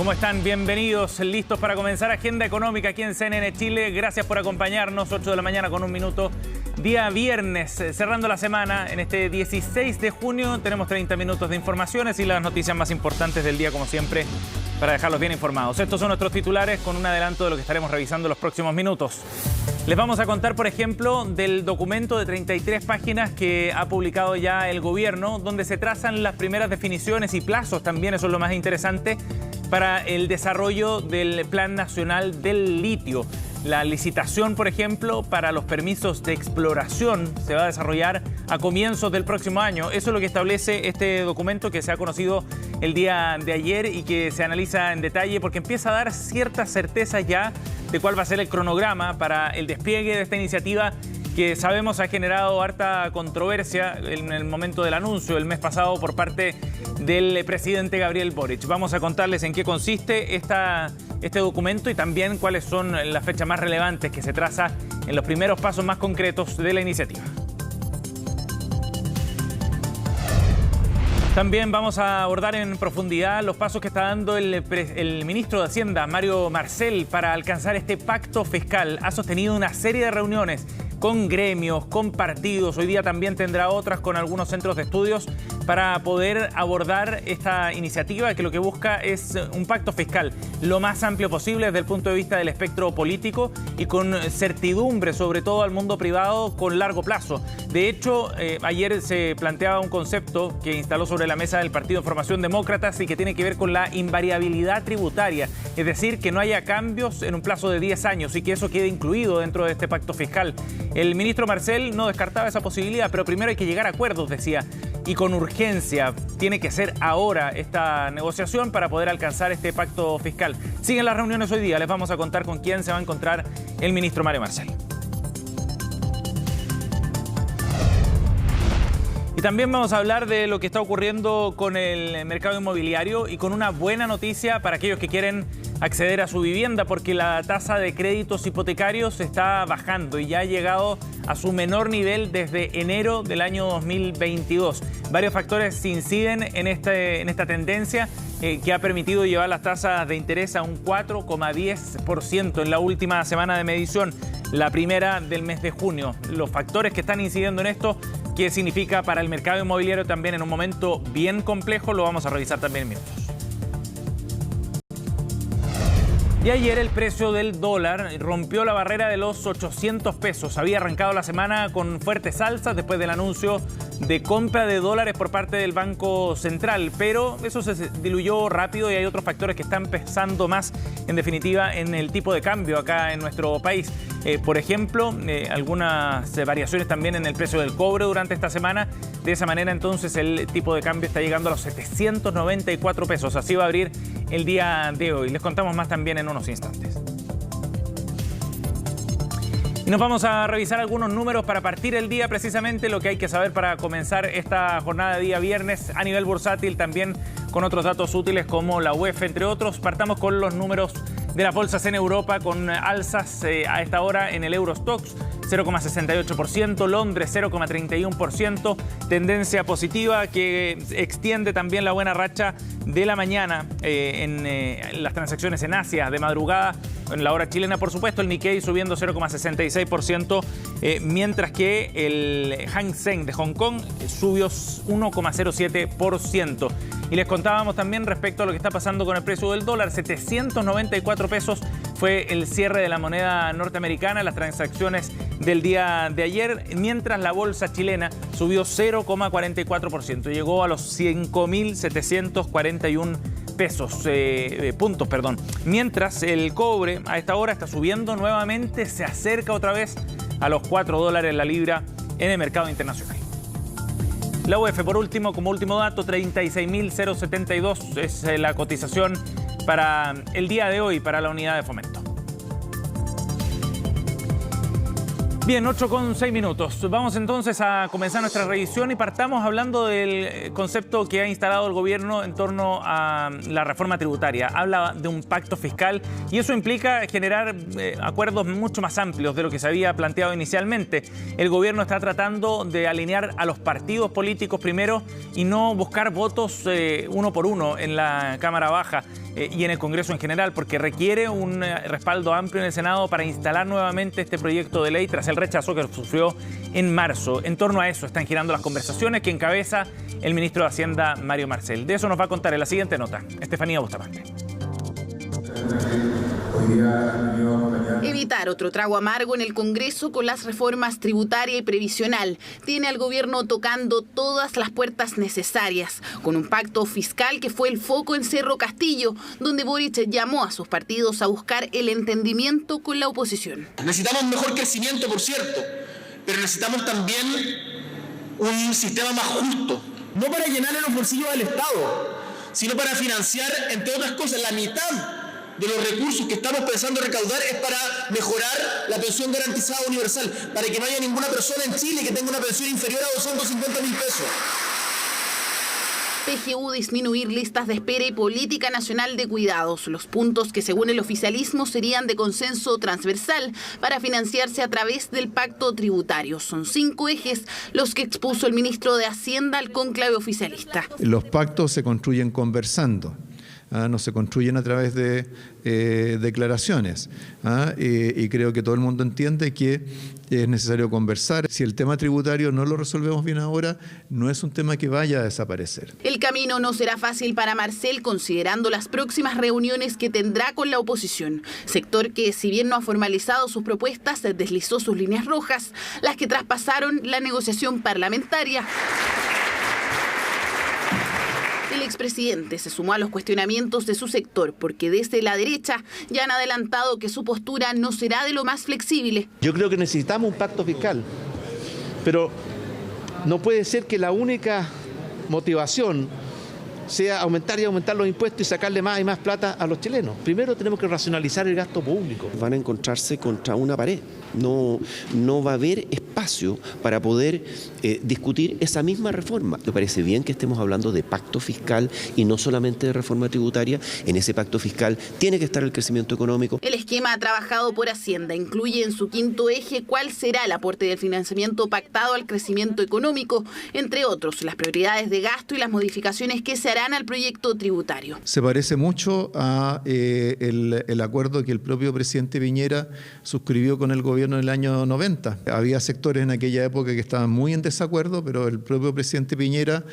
¿Cómo están? Bienvenidos, listos para comenzar Agenda Económica aquí en CNN Chile. Gracias por acompañarnos, 8 de la mañana con un minuto. Día viernes, cerrando la semana. En este 16 de junio tenemos 30 minutos de informaciones y las noticias más importantes del día, como siempre, para dejarlos bien informados. Estos son nuestros titulares con un adelanto de lo que estaremos revisando en los próximos minutos. Les vamos a contar, por ejemplo, del documento de 33 páginas que ha publicado ya el gobierno, donde se trazan las primeras definiciones y plazos también, eso es lo más interesante, para el desarrollo del Plan Nacional del Litio. La licitación, por ejemplo, para los permisos de exploración se va a desarrollar a comienzos del próximo año. Eso es lo que establece este documento que se ha conocido el día de ayer y que se analiza en detalle porque empieza a dar cierta certeza ya de cuál va a ser el cronograma para el despliegue de esta iniciativa que sabemos ha generado harta controversia en el momento del anuncio el mes pasado por parte del presidente Gabriel Boric. Vamos a contarles en qué consiste este documento y también cuáles son las fechas más relevantes que se traza en los primeros pasos más concretos de la iniciativa. También vamos a abordar en profundidad los pasos que está dando el ministro de Hacienda, Mario Marcel, para alcanzar este pacto fiscal. Ha sostenido una serie de reuniones con gremios, con partidos. Hoy día también tendrá otras con algunos centros de estudios para poder abordar esta iniciativa que lo que busca es un pacto fiscal lo más amplio posible desde el punto de vista del espectro político y con certidumbre, sobre todo al mundo privado, con largo plazo. De hecho, ayer se planteaba un concepto que instaló sobre la mesa del Partido de Formación Demócratas y que tiene que ver con la invariabilidad tributaria, es decir, que no haya cambios en un plazo de 10 años y que eso quede incluido dentro de este pacto fiscal. El ministro Marcel no descartaba esa posibilidad, pero primero hay que llegar a acuerdos, decía, y con urgencia. Tiene que ser ahora esta negociación para poder alcanzar este pacto fiscal. Siguen las reuniones hoy día, les vamos a contar con quién se va a encontrar el ministro Mario Marcel. Y también vamos a hablar de lo que está ocurriendo con el mercado inmobiliario y con una buena noticia para aquellos que quieren acceder a su vivienda, porque la tasa de créditos hipotecarios está bajando y ya ha llegado a su menor nivel desde enero del año 2022. Varios factores inciden en esta tendencia que ha permitido llevar las tasas de interés a un 4,10% en la última semana de medición, la primera del mes de junio. Los factores que están incidiendo en esto, ¿qué significa para el mercado inmobiliario también en un momento bien complejo? Lo vamos a revisar también en minutos. Y ayer el precio del dólar rompió la barrera de los 800 pesos. Había arrancado la semana con fuertes alzas después del anuncio de compra de dólares por parte del Banco Central, pero eso se diluyó rápido y hay otros factores que están pesando más, en definitiva, en el tipo de cambio acá en nuestro país. Por ejemplo, algunas variaciones también en el precio del cobre durante esta semana. De esa manera, entonces, el tipo de cambio está llegando a los 794 pesos. Así va a abrir el día de hoy. Les contamos más también en unos instantes. Y nos vamos a revisar algunos números para partir el día, precisamente lo que hay que saber para comenzar esta jornada de día viernes a nivel bursátil, también con otros datos útiles como la UEF, entre otros. Partamos con los números de las bolsas en Europa, con alzas a esta hora en el Eurostoxx, 0,68%, Londres 0,31%, tendencia positiva que extiende también la buena racha de la mañana en las transacciones en Asia de madrugada. En la hora chilena, por supuesto, el Nikkei subiendo 0,66%, mientras que el Hang Seng de Hong Kong subió 1,07%. Y les contábamos también respecto a lo que está pasando con el precio del dólar, 794 pesos fue el cierre de la moneda norteamericana, las transacciones del día de ayer, mientras la bolsa chilena subió 0,44%, llegó a los 5.741 puntos. Mientras el cobre a esta hora está subiendo nuevamente, se acerca otra vez a los $4 la libra en el mercado internacional. La UEF, por último, como último dato, 36.072 es la cotización para el día de hoy para la unidad de fomento. Bien, 8:06. Vamos entonces a comenzar nuestra revisión y partamos hablando del concepto que ha instalado el gobierno en torno a la reforma tributaria. Habla de un pacto fiscal y eso implica generar acuerdos mucho más amplios de lo que se había planteado inicialmente. El gobierno está tratando de alinear a los partidos políticos primero y no buscar votos uno por uno en la Cámara Baja y en el Congreso en general, porque requiere un respaldo amplio en el Senado para instalar nuevamente este proyecto de ley tras el rechazo que sufrió en marzo. En torno a eso están girando las conversaciones que encabeza el ministro de Hacienda, Mario Marcel. De eso nos va a contar en la siguiente nota Estefanía Bustamante. Evitar otro trago amargo en el Congreso con las reformas tributaria y previsional. Tiene al gobierno tocando todas las puertas necesarias, con un pacto fiscal que fue el foco en Cerro Castillo, donde Boric llamó a sus partidos a buscar el entendimiento con la oposición. Necesitamos mejor crecimiento, por cierto, pero necesitamos también un sistema más justo, no para llenarle los bolsillos al Estado, sino para financiar, entre otras cosas, la mitad de los recursos que estamos pensando recaudar es para mejorar la pensión garantizada universal, para que no haya ninguna persona en Chile que tenga una pensión inferior a 250.000 pesos. PGU disminuir listas de espera y política nacional de cuidados, los puntos que según el oficialismo serían de consenso transversal para financiarse a través del pacto tributario. Son 5 ejes los que expuso el ministro de Hacienda al cónclave oficialista. Los pactos se construyen conversando. No se construyen a través de declaraciones. Y creo que todo el mundo entiende que es necesario conversar. Si el tema tributario no lo resolvemos bien ahora, no es un tema que vaya a desaparecer. El camino no será fácil para Marcel, considerando las próximas reuniones que tendrá con la oposición. Sector que, si bien no ha formalizado sus propuestas, deslizó sus líneas rojas, las que traspasaron la negociación parlamentaria. El expresidente se sumó a los cuestionamientos de su sector porque desde la derecha ya han adelantado que su postura no será de lo más flexible. Yo creo que necesitamos un pacto fiscal, pero no puede ser que la única motivación sea aumentar y aumentar los impuestos y sacarle más y más plata a los chilenos. Primero tenemos que racionalizar el gasto público. Van a encontrarse contra una pared. No va a haber espacio para poder discutir esa misma reforma. Me parece bien que estemos hablando de pacto fiscal y no solamente de reforma tributaria. En ese pacto fiscal tiene que estar el crecimiento económico. El esquema trabajado por Hacienda incluye en su 5º eje cuál será el aporte del financiamiento pactado al crecimiento económico, entre otros las prioridades de gasto y las modificaciones que se harán al proyecto tributario. Se parece mucho a el acuerdo que el propio presidente Piñera suscribió con el gobierno en el año 90. Había sectores en aquella época que estaban muy en desacuerdo, pero el propio presidente Piñera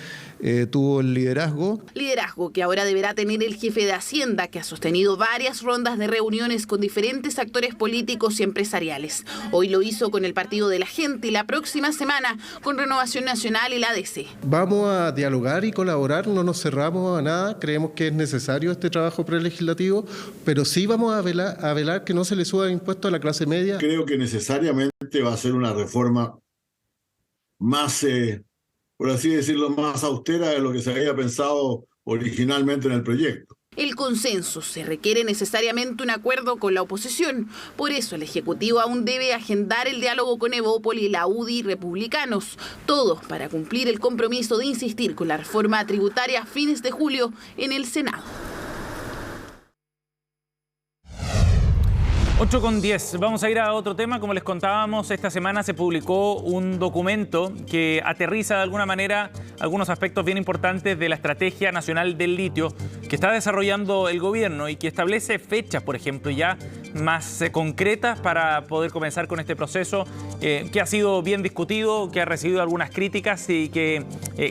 tuvo el liderazgo. Liderazgo que ahora deberá tener el jefe de Hacienda, que ha sostenido varias rondas de reuniones con diferentes actores políticos y empresariales. Hoy lo hizo con el Partido de la Gente y la próxima semana con Renovación Nacional y la DC. Vamos a dialogar y colaborar, no nos cerramos a nada, creemos que es necesario este trabajo prelegislativo, pero sí vamos a velar que no se le suba impuestos a la clase media. Creo que necesariamente va a ser una reforma más, por así decirlo, más austera de lo que se había pensado originalmente en el proyecto. El consenso se requiere necesariamente un acuerdo con la oposición. Por eso el Ejecutivo aún debe agendar el diálogo con Evópoli, la UDI y republicanos. Todos para cumplir el compromiso de insistir con la reforma tributaria a fines de julio en el Senado. 8:10. Vamos a ir a otro tema. Como les contábamos, esta semana se publicó un documento que aterriza de alguna manera algunos aspectos bien importantes de la Estrategia Nacional del Litio que está desarrollando el gobierno y que establece fechas, por ejemplo, ya más concretas para poder comenzar con este proceso que ha sido bien discutido, que ha recibido algunas críticas y que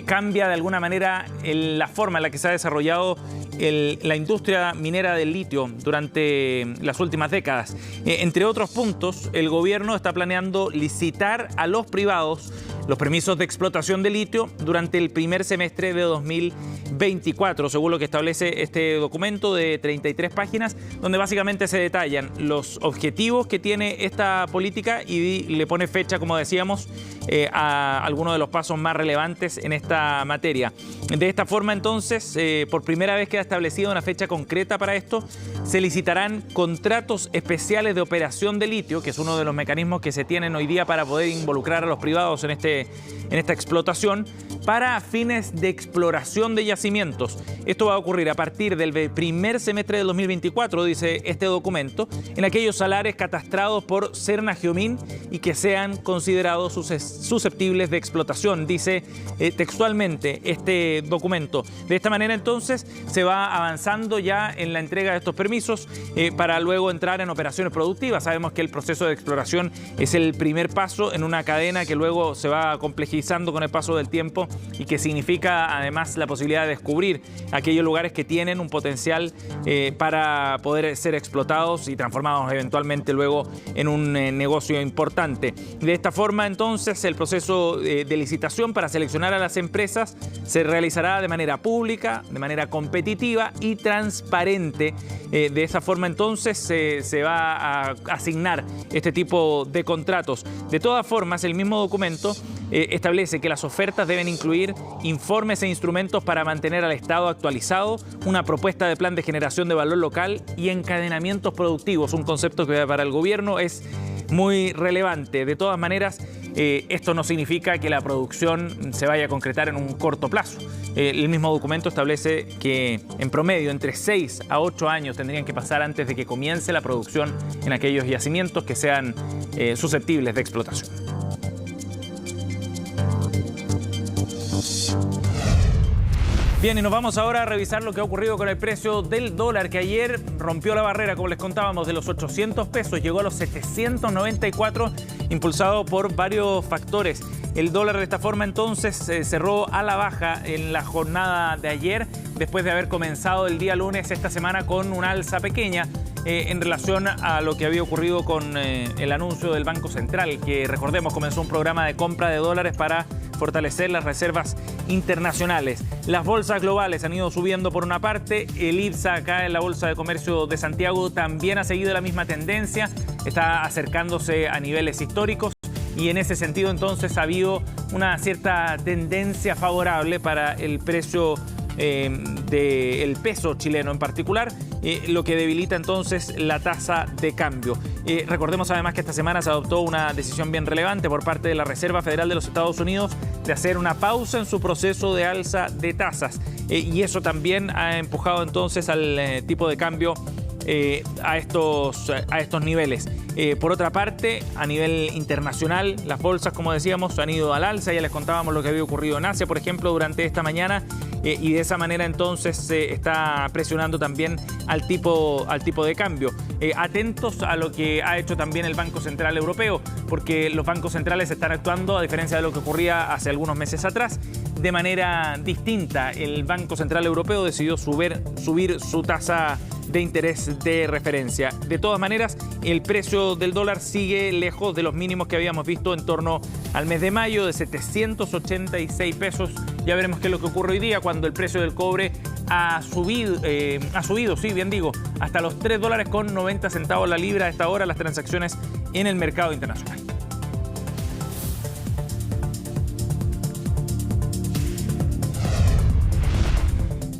cambia de alguna manera la forma en la que se ha desarrollado la industria minera del litio durante las últimas décadas. Entre otros puntos, el gobierno está planeando licitar a los privados los permisos de explotación de litio durante el primer semestre de 2024, según lo que establece este documento de 33 páginas, donde básicamente se detallan los objetivos que tiene esta política y le pone fecha, como decíamos, a algunos de los pasos más relevantes en esta materia. De esta forma, entonces, por primera vez queda establecida una fecha concreta para esto. Se licitarán contratos especiales de operación de litio, que es uno de los mecanismos que se tienen hoy día para poder involucrar a los privados en esta explotación, para fines de exploración de yacimientos. Esto va a ocurrir a partir del primer semestre del 2024, dice este documento, en aquellos salares catastrados por Serna-Geomin y que sean considerados susceptibles de explotación, dice textualmente este documento. De esta manera, entonces, se va avanzando ya en la entrega de estos permisos para luego entrar en operaciones productivas. Sabemos que el proceso de exploración es el primer paso en una cadena que luego se va complejizando con el paso del tiempo y que significa además la posibilidad de descubrir aquellos lugares que tienen un potencial para poder ser explotados y transformados eventualmente luego en un negocio importante. De esta forma, entonces, el proceso de licitación para seleccionar a las empresas se realizará de manera pública, de manera competitiva y transparente. De esa forma, entonces, se va a asignar este tipo de contratos. De todas formas, el mismo documento establece que las ofertas deben incluir informes e instrumentos para mantener al Estado actualizado, una propuesta de plan de generación de valor local y encadenamientos productivos, un concepto que para el gobierno es muy relevante. De todas maneras, esto no significa que la producción se vaya a concretar en un corto plazo. El mismo documento establece que en promedio entre 6 a 8 años tendrían que pasar antes de que comience la producción en aquellos yacimientos que sean susceptibles de explotación. Bien, y nos vamos ahora a revisar lo que ha ocurrido con el precio del dólar, que ayer rompió la barrera, como les contábamos, de los 800 pesos, llegó a los 794, impulsado por varios factores. El dólar de esta forma entonces cerró a la baja en la jornada de ayer, después de haber comenzado el día lunes esta semana con una alza pequeña en relación a lo que había ocurrido con el anuncio del Banco Central, que recordemos comenzó un programa de compra de dólares para fortalecer las reservas internacionales. Las bolsas globales han ido subiendo por una parte, el IPSA acá en la Bolsa de Comercio de Santiago también ha seguido la misma tendencia, está acercándose a niveles históricos y en ese sentido entonces ha habido una cierta tendencia favorable para el precio del peso chileno en particular, lo que debilita entonces la tasa de cambio. Recordemos además que esta semana se adoptó una decisión bien relevante por parte de la Reserva Federal de los Estados Unidos de hacer una pausa en su proceso de alza de tasas y eso también ha empujado entonces al tipo de cambio a estos niveles. Por otra parte, a nivel internacional, las bolsas, como decíamos, han ido al alza. Ya les contábamos lo que había ocurrido en Asia, por ejemplo, durante esta mañana. Y de esa manera, entonces, se está presionando también al tipo de cambio. Atentos a lo que ha hecho también el Banco Central Europeo, porque los bancos centrales están actuando, a diferencia de lo que ocurría hace algunos meses atrás, de manera distinta. El Banco Central Europeo decidió subir su tasa de interés de referencia. De todas maneras, el precio del dólar sigue lejos de los mínimos que habíamos visto en torno al mes de mayo, de 786 pesos. Ya veremos qué es lo que ocurre hoy día cuando el precio del cobre ha subido, sí, bien digo, hasta los $3.90 la libra a esta hora las transacciones en el mercado internacional.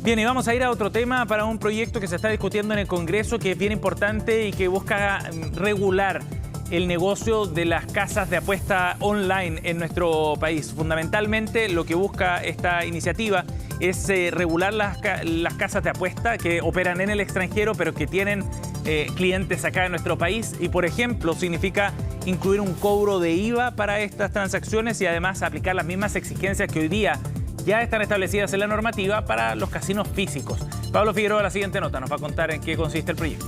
Bien, y vamos a ir a otro tema para un proyecto que se está discutiendo en el Congreso, que es bien importante y que busca regular el negocio de las casas de apuesta online en nuestro país. Fundamentalmente, lo que busca esta iniciativa es regular las casas de apuesta que operan en el extranjero, pero que tienen clientes acá en nuestro país. Y, por ejemplo, significa incluir un cobro de IVA para estas transacciones y además aplicar las mismas exigencias que hoy día ya están establecidas en la normativa para los casinos físicos. Pablo Figueroa, la siguiente nota, nos va a contar en qué consiste el proyecto.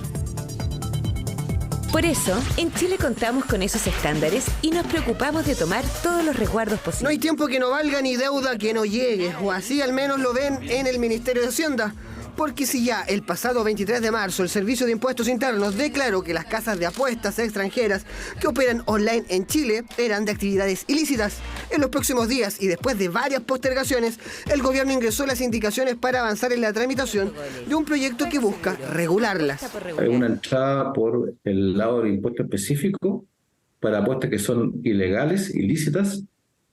Por eso, en Chile contamos con esos estándares y nos preocupamos de tomar todos los resguardos posibles. No hay tiempo que no valga ni deuda que no llegue, o así al menos lo ven en el Ministerio de Hacienda. Porque si ya el pasado 23 de marzo el Servicio de Impuestos Internos declaró que las casas de apuestas extranjeras que operan online en Chile eran de actividades ilícitas, en los próximos días y después de varias postergaciones, el gobierno ingresó las indicaciones para avanzar en la tramitación de un proyecto que busca regularlas. Hay una entrada por el lado del impuesto específico para apuestas que son ilegales, ilícitas,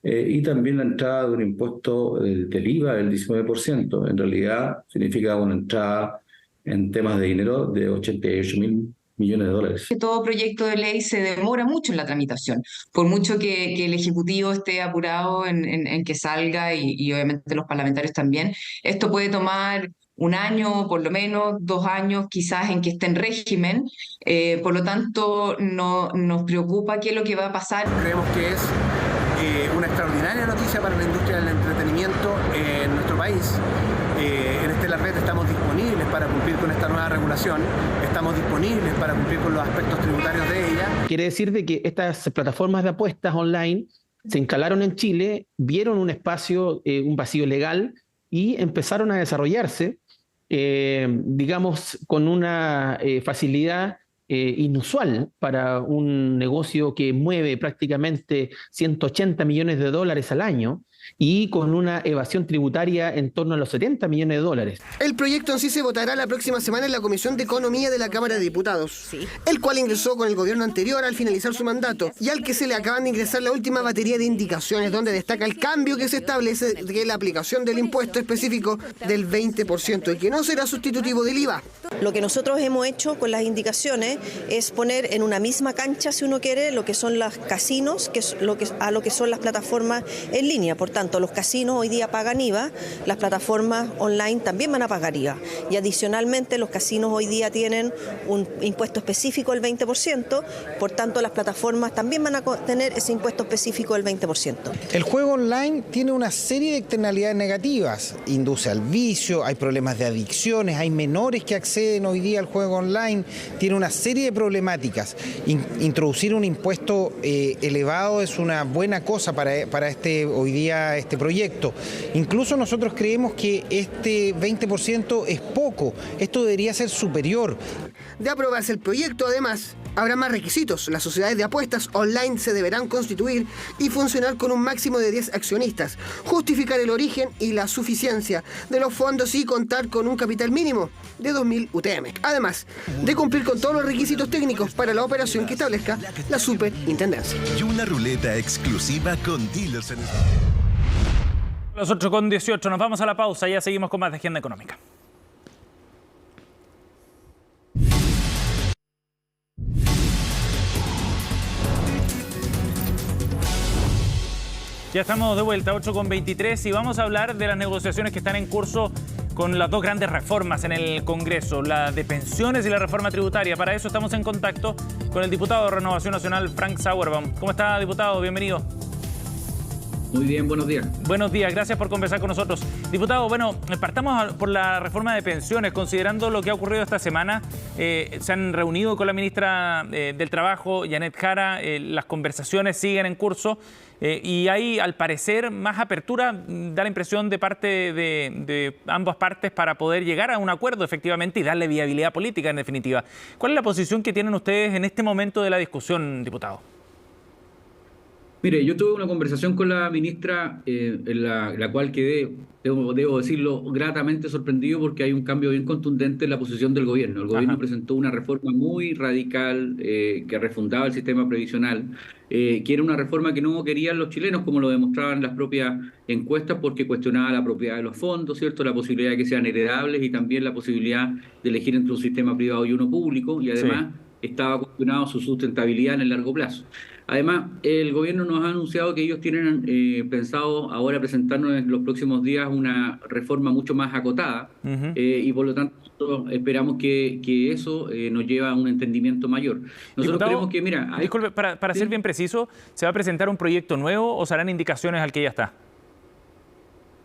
y también la entrada de un impuesto del IVA del 19%. En realidad significa una entrada en temas de dinero de 88.000 millones de dólares. Todo proyecto de ley se demora mucho en la tramitación, por mucho que el Ejecutivo esté apurado en que salga y obviamente los parlamentarios también. Esto puede tomar 1 año, por lo menos 2 años, quizás en que esté en régimen. Por lo tanto, nos preocupa qué es lo que va a pasar. Creemos que es una extraordinaria noticia para la industria del entretenimiento en nuestro país. En Stellar Bet estamos disponibles para cumplir con esta nueva regulación, estamos disponibles para cumplir con los aspectos tributarios de ella. Quiere decir de que estas plataformas de apuestas online se instalaron en Chile, vieron un espacio, un vacío legal y empezaron a desarrollarse, digamos, con una facilidad inusual para un negocio que mueve prácticamente 180 millones de dólares al año y con una evasión tributaria en torno a los 70 millones de dólares. El proyecto en sí se votará la próxima semana en la Comisión de Economía de la Cámara de Diputados, el cual ingresó con el gobierno anterior al finalizar su mandato y al que se le acaban de ingresar la última batería de indicaciones, donde destaca el cambio que se establece de la aplicación del impuesto específico del 20% y que no será sustitutivo del IVA. Lo que nosotros hemos hecho con las indicaciones es poner en una misma cancha, si uno quiere, lo que son los casinos, que es lo que son las plataformas en línea. Por tanto, los casinos hoy día pagan IVA, las plataformas online también van a pagar IVA. Y adicionalmente, los casinos hoy día tienen un impuesto específico del 20%, por tanto, las plataformas también van a tener ese impuesto específico del 20%. El juego online tiene una serie de externalidades negativas, induce al vicio, hay problemas de adicciones, hay menores que acceden hoy día al juego online, tiene una serie de problemáticas. Introducir un impuesto elevado es una buena cosa para hoy día este proyecto. Incluso nosotros creemos que este 20% es poco, esto debería ser superior. De aprobarse el proyecto, además, habrá más requisitos. Las sociedades de apuestas online se deberán constituir y funcionar con un máximo de 10 accionistas, justificar el origen y la suficiencia de los fondos y contar con un capital mínimo de 2.000 UTM. Además de cumplir con todos los requisitos técnicos para la operación que establezca la superintendencia. Y una ruleta exclusiva con Dilos en Los 8:18, nos vamos a la pausa, ya seguimos con más de Agenda Económica. Ya estamos de vuelta, 8:23, y vamos a hablar de las negociaciones que están en curso con las dos grandes reformas en el Congreso, la de pensiones y la reforma tributaria. Para eso estamos en contacto con el diputado de Renovación Nacional, Frank Sauerbaum. ¿Cómo está, diputado? Bienvenido. Muy bien, buenos días. Buenos días, gracias por conversar con nosotros. Diputado, bueno, partamos por la reforma de pensiones. Considerando lo que ha ocurrido esta semana, se han reunido con la ministra del Trabajo, Janet Jara, las conversaciones siguen en curso y hay, al parecer, más apertura, da la impresión de parte de ambas partes para poder llegar a un acuerdo efectivamente y darle viabilidad política en definitiva. ¿Cuál es la posición que tienen ustedes en este momento de la discusión, diputado? Mire, yo tuve una conversación con la ministra en la cual quedé, debo decirlo, gratamente sorprendido porque hay un cambio bien contundente en la posición del gobierno. El gobierno presentó una reforma muy radical que refundaba el sistema previsional, que era una reforma que no querían los chilenos, como lo demostraban las propias encuestas, porque cuestionaba la propiedad de los fondos, ¿cierto? La posibilidad de que sean heredables y también la posibilidad de elegir entre un sistema privado y uno público, y además estaba cuestionado su sustentabilidad en el largo plazo. Además, el gobierno nos ha anunciado que ellos tienen pensado ahora presentarnos en los próximos días una reforma mucho más acotada y por lo tanto nosotros esperamos que eso nos lleve a un entendimiento mayor. Nosotros Diputado, creemos que, mira... Disculpe, para ser bien preciso, ¿se va a presentar un proyecto nuevo o serán indicaciones al que ya está?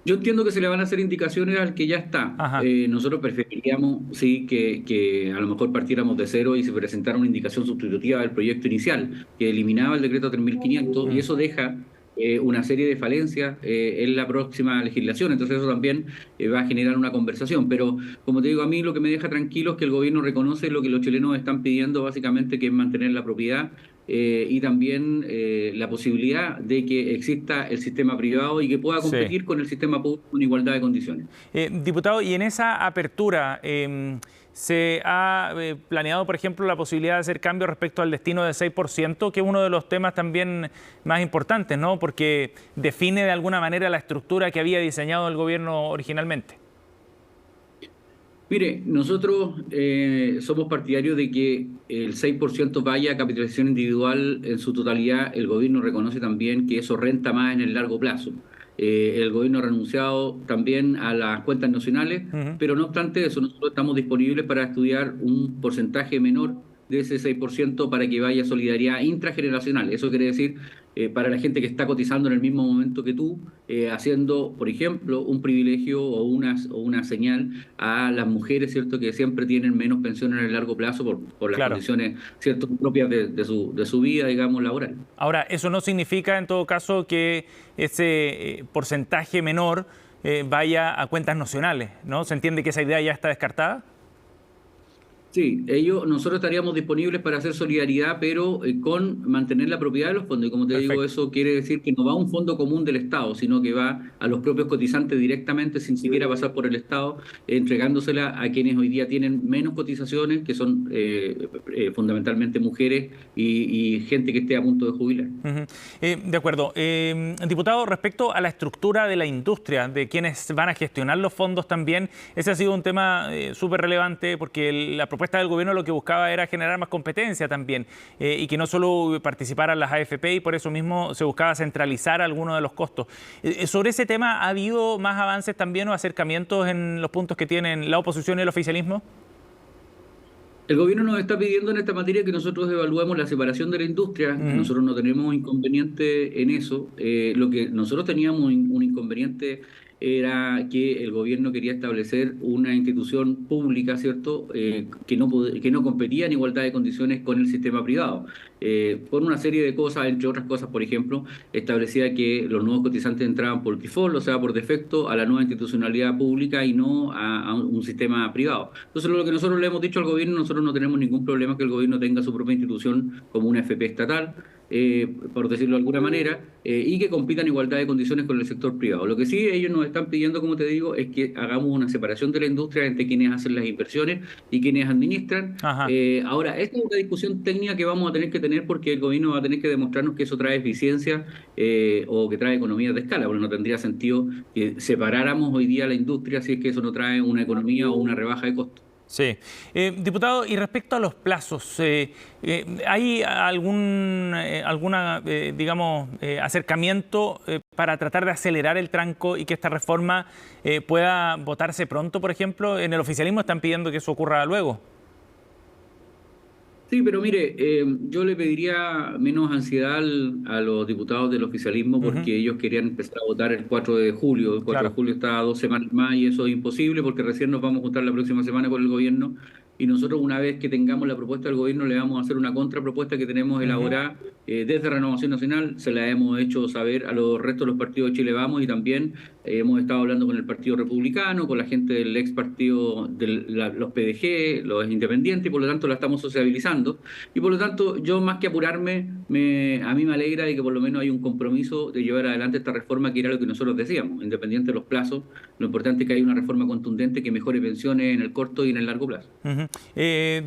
Yo entiendo que se le van a hacer indicaciones al que ya está. Nosotros preferiríamos que a lo mejor partiéramos de cero y se presentara una indicación sustitutiva del proyecto inicial, que eliminaba el decreto 3.500 y eso deja una serie de falencias en la próxima legislación. Entonces eso también va a generar una conversación. Pero, como te digo, a mí lo que me deja tranquilo es que el gobierno reconoce lo que los chilenos están pidiendo, básicamente, que es mantener la propiedad y también la posibilidad de que exista el sistema privado y que pueda competir con el sistema público en igualdad de condiciones. Diputado, y en esa apertura, ¿se ha planeado, por ejemplo, la posibilidad de hacer cambios respecto al destino del 6%, que es uno de los temas también más importantes, ¿no? Porque define de alguna manera la estructura que había diseñado el gobierno originalmente? Mire, nosotros somos partidarios de que el 6% vaya a capitalización individual en su totalidad. El gobierno reconoce también que eso renta más en el largo plazo. El gobierno ha renunciado también a las cuentas nacionales, pero no obstante eso, nosotros estamos disponibles para estudiar un porcentaje menor de ese 6% para que vaya solidaridad intrageneracional. Eso quiere decir para la gente que está cotizando en el mismo momento que tú, haciendo, por ejemplo, un privilegio o una señal a las mujeres, ¿cierto?, que siempre tienen menos pensión en el largo plazo por las condiciones, ¿cierto?, propias de su vida, digamos, laboral. Ahora, eso no significa, en todo caso, que ese porcentaje menor vaya a cuentas nacionales, ¿no? ¿Se entiende que esa idea ya está descartada? Sí, nosotros estaríamos disponibles para hacer solidaridad, pero con mantener la propiedad de los fondos. Y como te digo, eso quiere decir que no va a un fondo común del Estado, sino que va a los propios cotizantes directamente, sin siquiera pasar por el Estado, entregándosela a quienes hoy día tienen menos cotizaciones, que son fundamentalmente mujeres y gente que esté a punto de jubilar. De acuerdo. Diputado, respecto a la estructura de la industria, de quienes van a gestionar los fondos también, ese ha sido un tema súper relevante porque la propuesta del gobierno lo que buscaba era generar más competencia también y que no solo participaran las AFP, y por eso mismo se buscaba centralizar algunos de los costos. ¿Sobre ese tema ha habido más avances también o acercamientos en los puntos que tienen la oposición y el oficialismo? El gobierno nos está pidiendo en esta materia que nosotros evaluemos la separación de la industria. Nosotros no tenemos inconveniente en eso. Lo que nosotros teníamos un inconveniente era que el gobierno quería establecer una institución pública, ¿cierto?, que no competía en igualdad de condiciones con el sistema privado. Por una serie de cosas, entre otras cosas, por ejemplo, establecía que los nuevos cotizantes entraban por default, o sea, por defecto, a la nueva institucionalidad pública y no a un sistema privado. Entonces, lo que nosotros le hemos dicho al gobierno, nosotros no tenemos ningún problema que el gobierno tenga su propia institución como una FP estatal, por decirlo de alguna manera, y que compita en igualdad de condiciones con el sector privado. Lo que sí ellos nos están pidiendo, como te digo, es que hagamos una separación de la industria entre quienes hacen las inversiones y quienes administran. Ahora, esta es una discusión técnica que vamos a tener que tener porque el gobierno va a tener que demostrarnos que eso trae eficiencia o que trae economías de escala, porque no tendría sentido que separáramos hoy día la industria si es que eso no trae una economía o una rebaja de costos. Sí. Diputado, y respecto a los plazos, ¿hay acercamiento para tratar de acelerar el tranco y que esta reforma pueda votarse pronto, por ejemplo? En el oficialismo están pidiendo que eso ocurra luego. Sí, pero mire, yo le pediría menos ansiedad a los diputados del oficialismo porque ellos querían empezar a votar el 4 de julio. El 4 de julio está a 2 semanas más y eso es imposible porque recién nos vamos a juntar la próxima semana con el gobierno y nosotros una vez que tengamos la propuesta del gobierno le vamos a hacer una contrapropuesta que tenemos elaborada desde Renovación Nacional. Se la hemos hecho saber a los restos de los partidos de Chile Vamos y también hemos estado hablando con el Partido Republicano, con la gente del ex partido de los PDG, los independientes, y por lo tanto la estamos sociabilizando. Y por lo tanto, yo más que apurarme, a mí me alegra de que por lo menos hay un compromiso de llevar adelante esta reforma, que era lo que nosotros decíamos, independiente de los plazos. Lo importante es que haya una reforma contundente que mejore pensiones en el corto y en el largo plazo.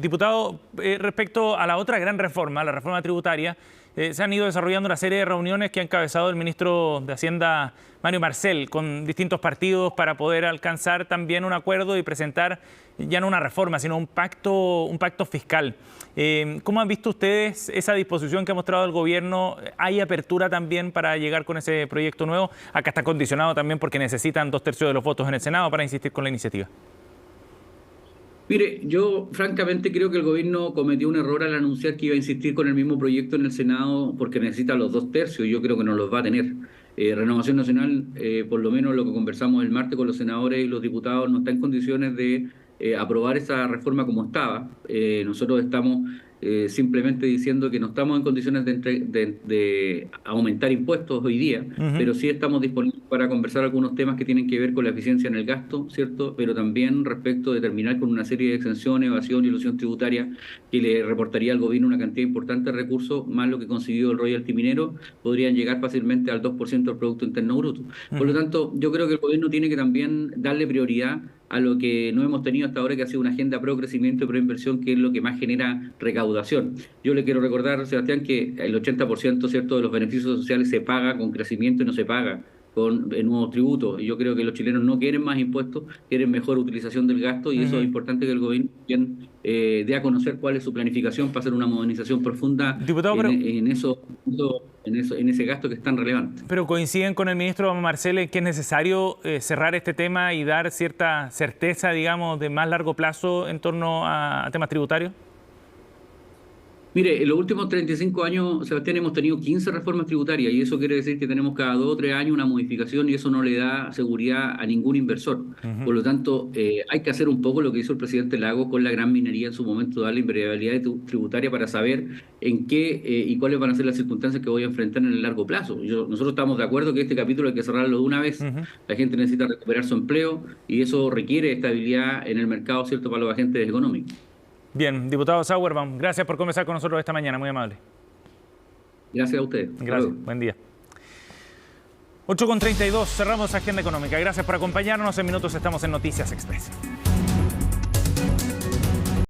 Diputado, respecto a la otra gran reforma, la reforma tributaria, se han ido desarrollando una serie de reuniones que ha encabezado el ministro de Hacienda, Mario Marcel, con distintos partidos para poder alcanzar también un acuerdo y presentar ya no una reforma, sino un pacto fiscal. ¿Cómo han visto ustedes esa disposición que ha mostrado el gobierno? ¿Hay apertura también para llegar con ese proyecto nuevo? Acá está condicionado también porque necesitan 2/3 de los votos en el Senado para insistir con la iniciativa. Mire, yo francamente creo que el gobierno cometió un error al anunciar que iba a insistir con el mismo proyecto en el Senado porque necesita los 2/3 y yo creo que no los va a tener. Renovación Nacional, por lo menos lo que conversamos el martes con los senadores y los diputados, no está en condiciones de aprobar esa reforma como estaba. Nosotros estamos simplemente diciendo que no estamos en condiciones de aumentar impuestos hoy día, pero sí estamos disponibles para conversar algunos temas que tienen que ver con la eficiencia en el gasto, ¿cierto? Pero también respecto de terminar con una serie de exenciones, evasión y ilusión tributaria que le reportaría al gobierno una cantidad importante de recursos, más lo que consiguió el royalty minero, podrían llegar fácilmente al 2% del Producto Interno Bruto. Por lo tanto, yo creo que el gobierno tiene que también darle prioridad a lo que no hemos tenido hasta ahora, que ha sido una agenda pro crecimiento y pro inversión, que es lo que más genera recaudación. Yo le quiero recordar, Sebastián, que el 80%, ¿cierto?, de los beneficios sociales se paga con crecimiento y no se paga con nuevos tributos. Y yo creo que los chilenos no quieren más impuestos, quieren mejor utilización del gasto, y eso es importante que el gobierno también dé a conocer cuál es su planificación para hacer una modernización profunda en ese gasto que es tan relevante. Pero coinciden con el ministro Marcel en que es necesario cerrar este tema y dar cierta certeza, digamos, de más largo plazo en torno a temas tributarios. Mire, en los últimos 35 años, Sebastián, hemos tenido 15 reformas tributarias, y eso quiere decir que tenemos cada 2 o 3 años una modificación, y eso no le da seguridad a ningún inversor. Por lo tanto, hay que hacer un poco lo que hizo el presidente Lagos con la gran minería en su momento, darle invariabilidad tributaria para saber en qué y cuáles van a ser las circunstancias que voy a enfrentar en el largo plazo. Nosotros estamos de acuerdo que este capítulo hay que cerrarlo de una vez. La gente necesita recuperar su empleo, y eso requiere estabilidad en el mercado, ¿cierto?, para los agentes económicos. Bien, diputado Sauerbaum, gracias por conversar con nosotros esta mañana, muy amable. Gracias a usted. Gracias, buen día. 8:32, cerramos Agenda Económica. Gracias por acompañarnos. En minutos estamos en Noticias Express.